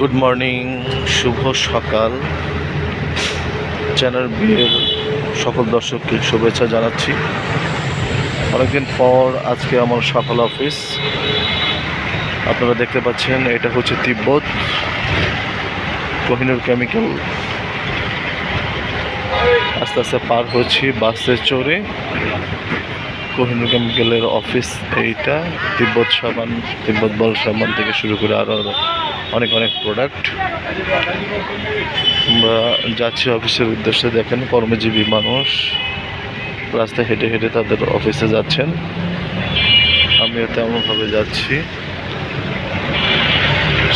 Good morning, শুভ সকাল। Channel বিয়ের সকল দর্শককে শুভেচ্ছা জানাচ্ছি। অনেকদিন পর আজকে আমার সকাল অফিস। আপনারা দেখতে পাচ্ছেন এটা হচ্ছে তিব্বত কোহিনুর কেমিক্যাল। আস্তে আস্তে পার হচ্ছি বাসে চড়ে। কোহিনুর কেমিক্যালের অফিস এইটা। তিব্বত সাবান, তিব্বত বল সাবান থেকে শুরু করে আরও অনেক অনেক প্রোডাক্ট। আমরা যাচ্ছি অফিসের উদ্দেশ্যে। দেখেন কর্মজীবী মানুষ রাস্তায় হেঁটে হেঁটে তাদের অফিসে যাচ্ছেন। আমিও তেমনভাবে যাচ্ছি।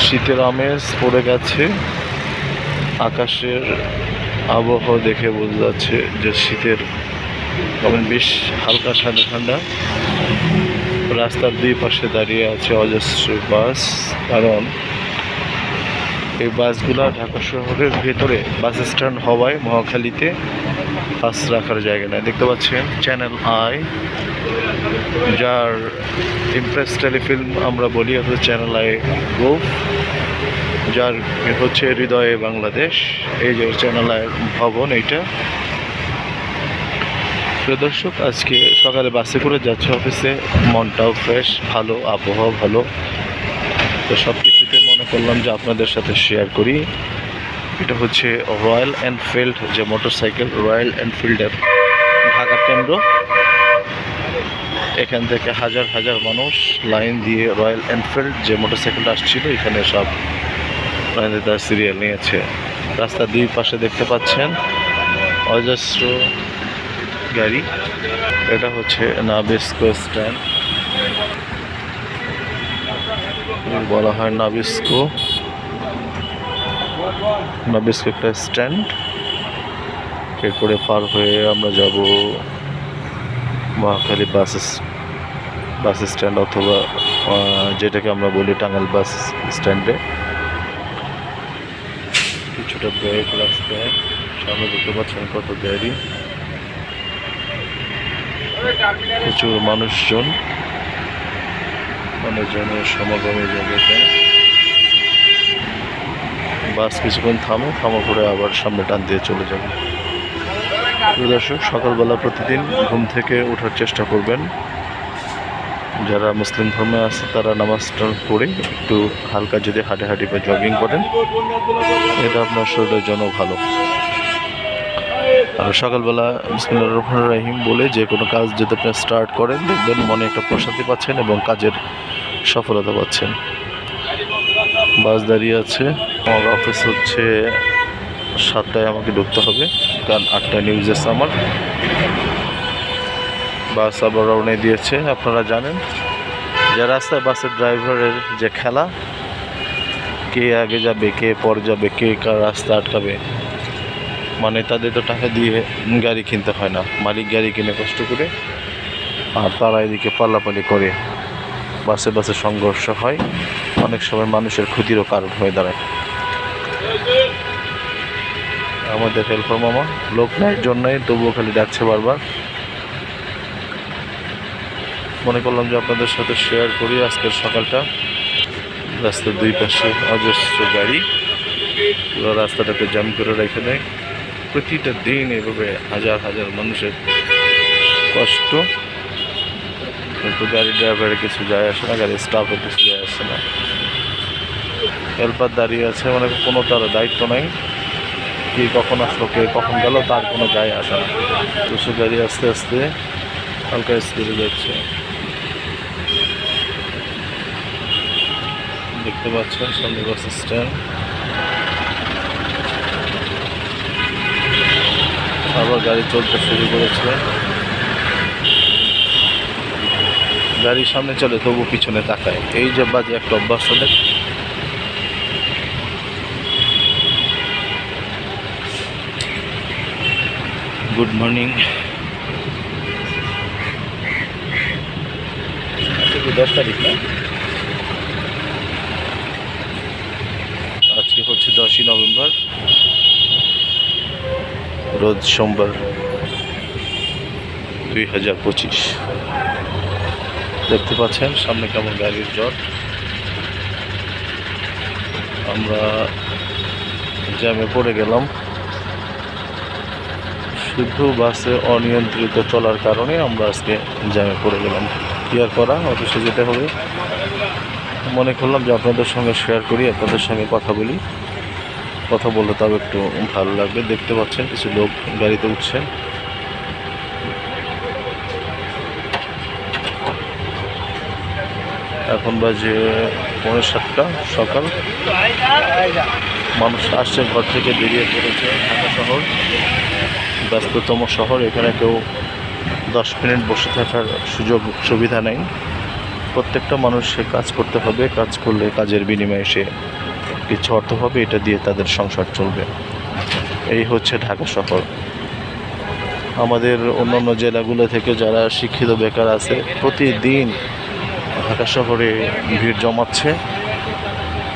শীতের আমেজ পড়ে গেছে। আকাশের আবহাওয়া দেখে বোঝা যাচ্ছে যে শীতের বেশ হালকা ঠান্ডা ঠান্ডা। রাস্তার দুই পাশে দাঁড়িয়ে আছে অজস্র বাস, কারণ এই বাসগুলো ঢাকা শহরের ভেতরে বাস স্ট্যান্ড হওয়ায় মহাখালীতে বাস রাখার জায়গা নেই। দেখতে পাচ্ছেন চ্যানেল আই, যার ইমপ্রেস টেলিফিল্ম আমরা বলি, অথবা চ্যানেল আই গ্রুপ, যার হচ্ছে হৃদয়ে বাংলাদেশ। এই যে চ্যানেল আই ভবন এইটা। প্রিয় দর্শক, আজকে সকালে বাসে করে যাচ্ছে অফিসে। মনটাও ফ্রেশ, ভালো আবহাওয়া ভালো। তো সব কিছুতে মনে করলাম যে আপনাদের সাথে শেয়ার করি। এটা হচ্ছে রয়্যাল এনফিল্ড যে মোটরসাইকেল, রয়্যাল এনফিল্ডের ঢাকা কেন্দ্র। এখান থেকে হাজার হাজার মানুষ লাইন দিয়ে রয়্যাল এনফিল্ড যে মোটরসাইকেলটা আসছিল এখানে সব লাইন দিয়ে তার সিরিয়াল নিয়েছে। রাস্তার দুই পাশে দেখতে পাচ্ছেন অজস্র গাড়ি। এটা হচ্ছে নাবিস্কো স্ট্যান্ড, বলা হয় নাবিস্কো একটা স্ট্যান্ড। এরপরে পার হয়ে আমরা যাব মহাখালী বাস স্ট্যান্ড, অথবা যেটাকে আমরা বলি টাঙ্গাইল বাস স্ট্যান্ডে। কিছুটা ব্রেক রাস্তায়, সামনে দেখতে পাচ্ছেন কত গাড়ি, প্রচুর মানুষজনের সমাগমের জায়গাতে। বাস কিছুক্ষণ থামা করে আবার সামনে টান দিয়ে চলে যাবে। দর্শক, সকালবেলা প্রতিদিন ঘুম থেকে ওঠার চেষ্টা করবেন। যারা মুসলিম ধর্মে আছে তারা নামাজটা পড়ে একটু হালকা যদি হাঁটাহাঁটি বা জগিং করেন, এটা আপনার শরীরের জন্য ভালো। আর সকালবেলা বিসমিল্লাহির রহমানির রহিম বলে যে কোনো কাজ যদি আপনি স্টার্ট করেন, দেখবেন মনে একটা প্রশান্তি পাচ্ছেন এবং কাজের সফলতা পাচ্ছেন। বাস দাঁড়িয়ে আছে। আমার অফিস হচ্ছে 7টায়, আমাকে ঢুকতে হবে, কারণ 8টায় নিউজ এসে আমার। বাস আবার রওনা দিয়েছে। আপনারা জানেন যে রাস্তায় বাসের ড্রাইভারের যে খেলা, কে আগে যাবে, কে পরে যাবে, কে কার রাস্তা আটকাবে। মানে তাদের তো টাকা দিয়ে গাড়ি কিনতে হয় না, মালিক গাড়ি কিনে কষ্ট করে, আর তারা এদিকে পাল্লাপাল্লি করে। বাসে সংঘর্ষ হয়, অনেক সময় মানুষের ক্ষতিরও কারণ হয়ে দাঁড়ায়। আমাদের হেল্পার মামা লোক নেয় জন্যই তবুও খালি ডাকছে বারবার। মনে করলাম যে আপনাদের সাথে শেয়ার করি আজকের সকালটা। রাস্তার দুই পাশে অজস্র গাড়ি, পুরো রাস্তাটাকে জ্যাম করে রেখে দেয়। প্রতিটা দিন এভাবে হাজার হাজার মানুষের কষ্ট, কিন্তু গাড়ি ড্রাইভারের কিছু যায় আসে না, গাড়ির স্টাফের কিছু যায় আসে না। হেল্পার দাঁড়িয়ে আছে, মানে কোনো তার দায়িত্ব নাই, কে কখন আসলো কে কখন গেল তার কোনো যায় আসে না। দুশো গাড়ি আস্তে আস্তে হালকা স্পিডে যাচ্ছে। দেখতে পাচ্ছেন সামনে বাস স্ট্যান্ড। আবার গাড়ি চলতে শুরু করেছে। গাড়ির সামনে চলে তবু পিছনে তাকায়, এই যে বাজে একটা অভ্যাস ওদের। Good morning. 10 তারিখ না, আজকে হচ্ছে 10ই নভেম্বর, রোজ সোমবার, 2025। দেখতে পাচ্ছেন সামনে কেমন গাড়ির জট। আমরা জ্যামে পড়ে গেলাম। শুধু বাসে অনিয়ন্ত্রিত চলার কারণে আমরা আজকে জ্যামে পড়ে গেলাম। কি আর করা, অফিসে যেতে হবে। মনে করলাম যে আপনাদের সঙ্গে শেয়ার করি, আপনাদের সঙ্গে কথা বলি। কথা বললে তবে একটু ভালো লাগবে। দেখতে পাচ্ছেন কিছু লোক গাড়িতে উঠছে। এখন বাজে 7:45 সকাল। মানুষ আসছে, ঘর থেকে বেরিয়ে পড়েছে। ঢাকা শহর ব্যস্ততম শহর, এখানে কেউ 10 মিনিট বসে থাকার সুযোগ সুবিধা নেই। প্রত্যেকটা মানুষকে কাজ করতে হবে, কাজ করলে কাজের বিনিময়ে সে কিছু অর্থ হবে, এটা দিয়ে তাদের সংসার চলবে। এই হচ্ছে ঢাকা শহর। আমাদের অন্যান্য জেলাগুলো থেকে যারা শিক্ষিত বেকার আছে প্রতিদিন ঢাকা শহরে ভিড় জমাচ্ছে।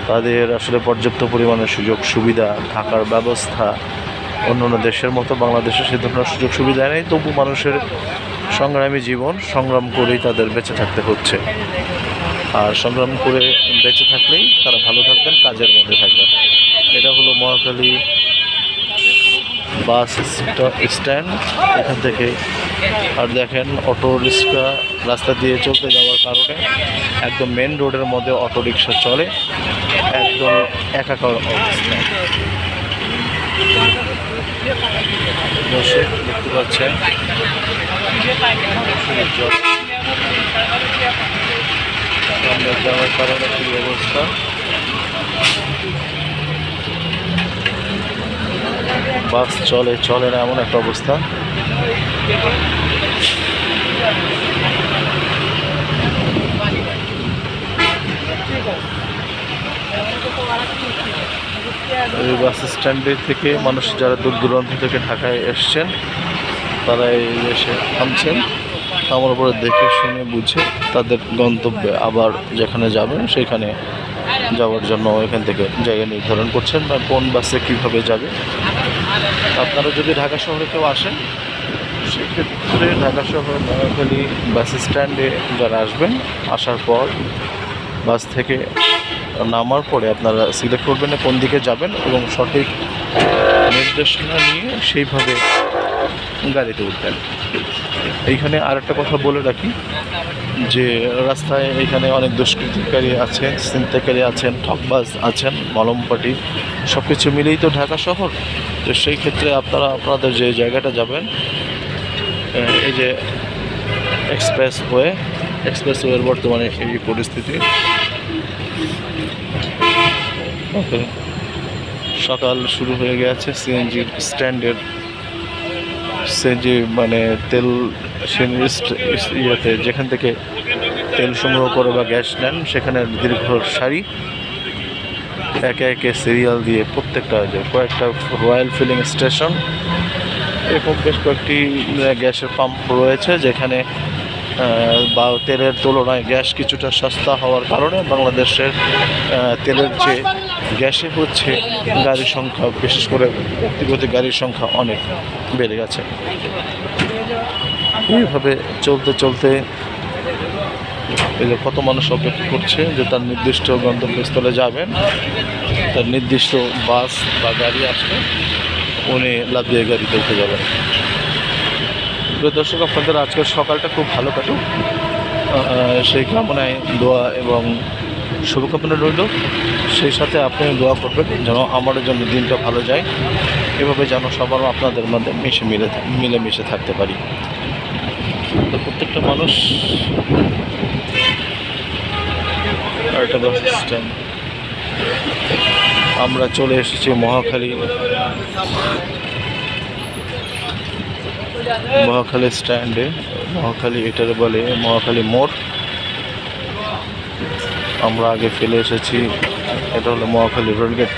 তাদের আসলে পর্যাপ্ত পরিমাণে সুযোগ সুবিধা, থাকার ব্যবস্থা অন্যান্য দেশের মতো বাংলাদেশে সে ধরনের সুযোগ সুবিধা নেই। তবু মানুষের সংগ্রামী জীবন, সংগ্রাম করেই তাদের বেঁচে থাকতে হচ্ছে। আর সংগ্রাম করে বেঁচে থাকলেই তারা ভালো থাকবেন, কাজের মধ্যে থাকবেন। এটা হলো মহাখালী বাস স্ট্যান্ড। এখান থেকে আর দেখেন অটো রিক্সা রাস্তা দিয়ে চলতে যাওয়ার কারণে একদম মেন রোডের মধ্যে অটো রিক্সা চলে, একদম একাকার অবস্থা। দর্শক দেখতে পাচ্ছেন যাওয়ার কারণে কি অবস্থা। বাস চলে না এমন একটা অবস্থা। এই বাস স্ট্যান্ডে থেকে মানুষ যারা দূর দূরান্ত থেকে ঢাকায় এসছেন তারা এই এসে থামছেন। আমার উপরে দেখে শুনে বুঝে তাদের গন্তব্যে আবার যেখানে যাবেন সেখানে যাওয়ার জন্য এখান থেকে জায়গা নির্ধারণ করছেন বা কোন বাসে কীভাবে যাবে। আপনারা যদি ঢাকা শহরে কেউ আসেন সেক্ষেত্রে ঢাকা শহর মহাখালী বাস স্ট্যান্ডে যারা আসবেন, আসার পর বাস থেকে নামার পরে আপনারা সিলেক্ট করবেন কোন দিকে যাবেন এবং সঠিক নির্দেশনা নিয়ে সেইভাবে গাড়িতে উঠবেন। এইখানে আরেকটা কথা বলে রাখি যে রাস্তায় এখানে অনেক দুষ্কৃতিকারী আছেন, ছিনতাইকারী আছেন, ঠকবাজ আছেন, মলমপাটি সব কিছু মিলেই তো ঢাকা শহর। তো সেই ক্ষেত্রে আপনারা আপনাদের যে জায়গাটা যাবেন, এই যে এক্সপ্রেসওয়ের বর্তমানে এই পরিস্থিতি। ওকে, সকাল শুরু হয়ে গেছে। সিএনজি স্ট্যান্ডের সিএনজি মানে তেল ইয়েতে যেখান থেকে তেল সংগ্রহ করে বা গ্যাস নেন সেখানে দীর্ঘ সারি, একে একে সিরিয়াল দিয়ে প্রত্যেকটা যে কয়েকটা রয়্যাল ফিলিং স্টেশন, এরকম বেশ কয়েকটি গ্যাসের পাম্প রয়েছে যেখানে বা তেলের তুলনায় গ্যাস কিছুটা সস্তা হওয়ার কারণে বাংলাদেশের তেলের যে গ্যাসে হচ্ছে গাড়ির সংখ্যা, বিশেষ করে ব্যক্তিগত গাড়ির সংখ্যা অনেক বেড়ে গেছে। এইভাবে চলতে চলতে এই যে কত মানুষ অপেক্ষা করছে যে তার নির্দিষ্ট গন্তব্যস্থলে যাবেন, তার নির্দিষ্ট বাস বা গাড়ি আসলে উনি লাফ দিয়ে গাড়িতে উঠে যাবেন। দর্শক, আপনাদের আজকের সকালটা খুব ভালো কাটুক সেই কামনায় দোয়া এবং শুভকামনা রইল। সেই সাথে আপনি দোয়া করবেন যেন আমার জন্য দিনটা ভালো যায়, এভাবে যেন সবার আপনাদের মধ্যে মিলেমিশে থাকতে পারি। তো প্রত্যেকটা মানুষ একটা বাস স্ট্যান্ড, আমরা চলে এসেছি মহাখালী স্ট্যান্ডে। মহাখালী এটারে বলে মহাখালী মোড়। আমরা আগে ফেলে এসেছি, এটা হলো মহাখালী রেলগেট,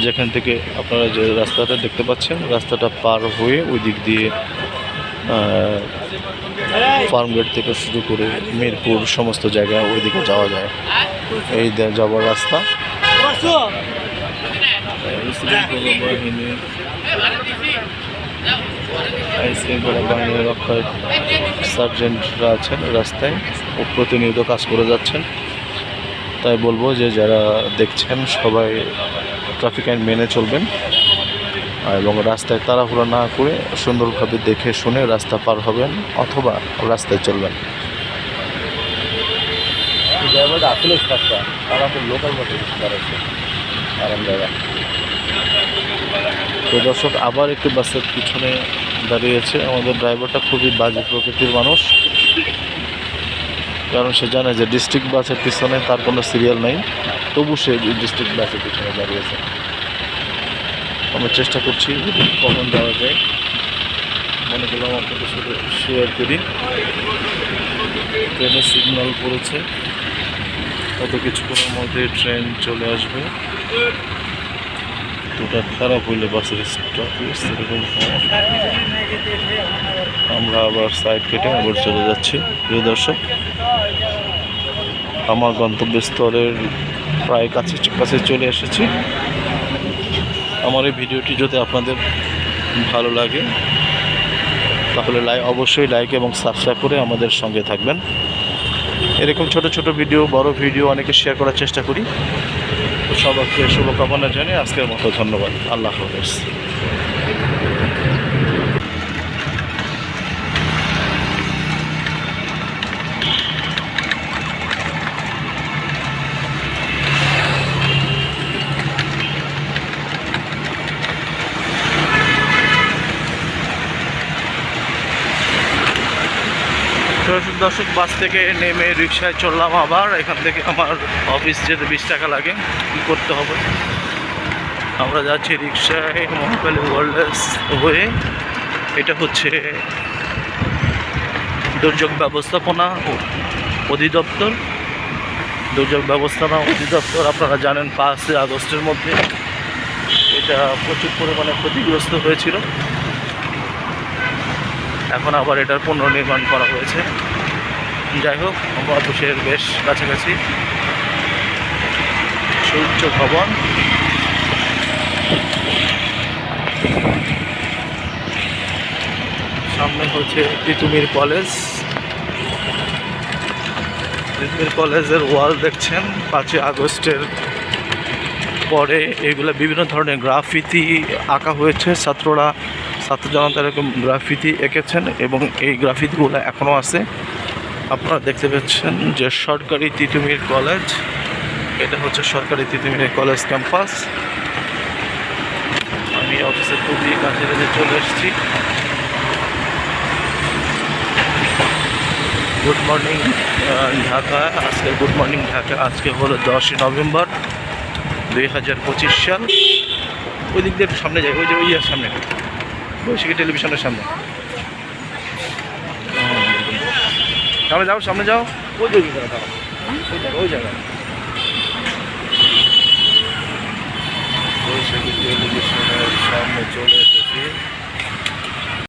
যেখান থেকে আপনারা যে রাস্তাটা দেখতে পাচ্ছেন রাস্তাটা পার হয়ে ওই দিক দিয়ে ফার্মগেট থেকে শুরু করে মিরপুর সমস্ত জায়গায় ওইদিকে যাওয়া যায়। এই যাওয়ার রাস্তা। আইনশৃঙ্খলা বাহিনীর রক্ষায় সার্জেন্টরা আছেন রাস্তায় ও প্রতিনিয়ত কাজ করে যাচ্ছেন। তাই বলবো যে যারা দেখছেন সবাই ট্রাফিক আইন মেনে চলবেন এবং রাস্তায় তাড়াহুড়ো না করে সুন্দরভাবে দেখে শুনে রাস্তা পার হবেন অথবা রাস্তায় চলবেন। জায়গাটা আসলে রাস্তা তারা তো লোকাল মতো আরাম জায়গা। তো দর্শক আবার একটি বাসের পিছনে দাঁড়িয়েছে। আমাদের ড্রাইভারটা খুবই বাজে প্রকৃতির মানুষ, কারণ সে জানে যে ডিস্ট্রিক্ট বাসের পিছনে তার কোনো সিরিয়াল নেই, তবু সে ডিস্ট্রিক্ট বাসের পিছনে দাঁড়িয়েছে। আমরা চেষ্টা করছি কখন যাওয়া যায়, মনে করলাম আপনাদের সাথে শেয়ার করি। ট্রেনের সিগন্যাল পড়েছে, কত কিছুক্ষণের মধ্যে ট্রেন চলে আসবে। দুটা খারাপ হইলে বাসের স্টপেজ এরকম আমরা আবার সাইড কেটে আবার চলে যাচ্ছি। প্রিয় দর্শক, আমার গন্তব্যস্থলের প্রায় কাছে চলে এসেছি। আমার এই ভিডিওটি যদি আপনাদের ভালো লাগে তাহলে অবশ্যই লাইক এবং সাবস্ক্রাইব করে আমাদের সঙ্গে থাকবেন। এরকম ছোট ছোট ভিডিও, বড় ভিডিও অনেকে শেয়ার করার চেষ্টা করি। তো সবাইকে শুভকামনা জানিয়ে আজকের মতো ধন্যবাদ। আল্লাহ হাফেজ। দর্শক, বাস থেকে নেমে রিক্সায় চললাম। আবার এখান থেকে আমার অফিস যেতে 20 টাকা লাগে। কী করতে হবে, আমরা যাচ্ছি রিক্সায় মহাকালী ওয়ার্ল্ডস হয়ে। এটা হচ্ছে দুর্যোগ ব্যবস্থাপনা অধিদপ্তর। দুর্যোগ ব্যবস্থাপনা অধিদপ্তর আপনারা জানেন 5 আগস্টের মধ্যে এটা প্রচুর পরিমাণে ক্ষতিগ্রস্ত হয়েছিল। এখন আবার এটার পুনর্নির্মাণ করা হয়েছে। যাই হোক, আমরা অফিসের বেশ কাছাকাছি সূর্য ভবন। সামনে হচ্ছে তিতুমির কলেজ। তিতুমির কলেজের ওয়াল দেখছেন 5 আগস্টের পরে এগুলো বিভিন্ন ধরনের গ্রাফিতি আঁকা হয়েছে। ছাত্র জনতা এরকম গ্রাফিতি এঁকেছেন এবং এই গ্রাফিতিগুলো এখনও আছে। আপনারা দেখতে পাচ্ছেন যে সরকারি তিতুমির কলেজ, এটা হচ্ছে সরকারি তিতুমির কলেজ ক্যাম্পাস। আমি অফিসের খুবই কাছে চলে এসেছি। Good morning Dhaka. আজকে গুড মর্নিং ঢাকা আজকে হলো 10 নভেম্বর 2025 সাল। ওই দিক দিয়ে একটু সামনে যাই, ওই যে ওই সামনে বৈশাখী টেলিভিশনের সামনে। সামনে যাও, সামনে যাও, ওই জায়গায়, ওই জায়গায়।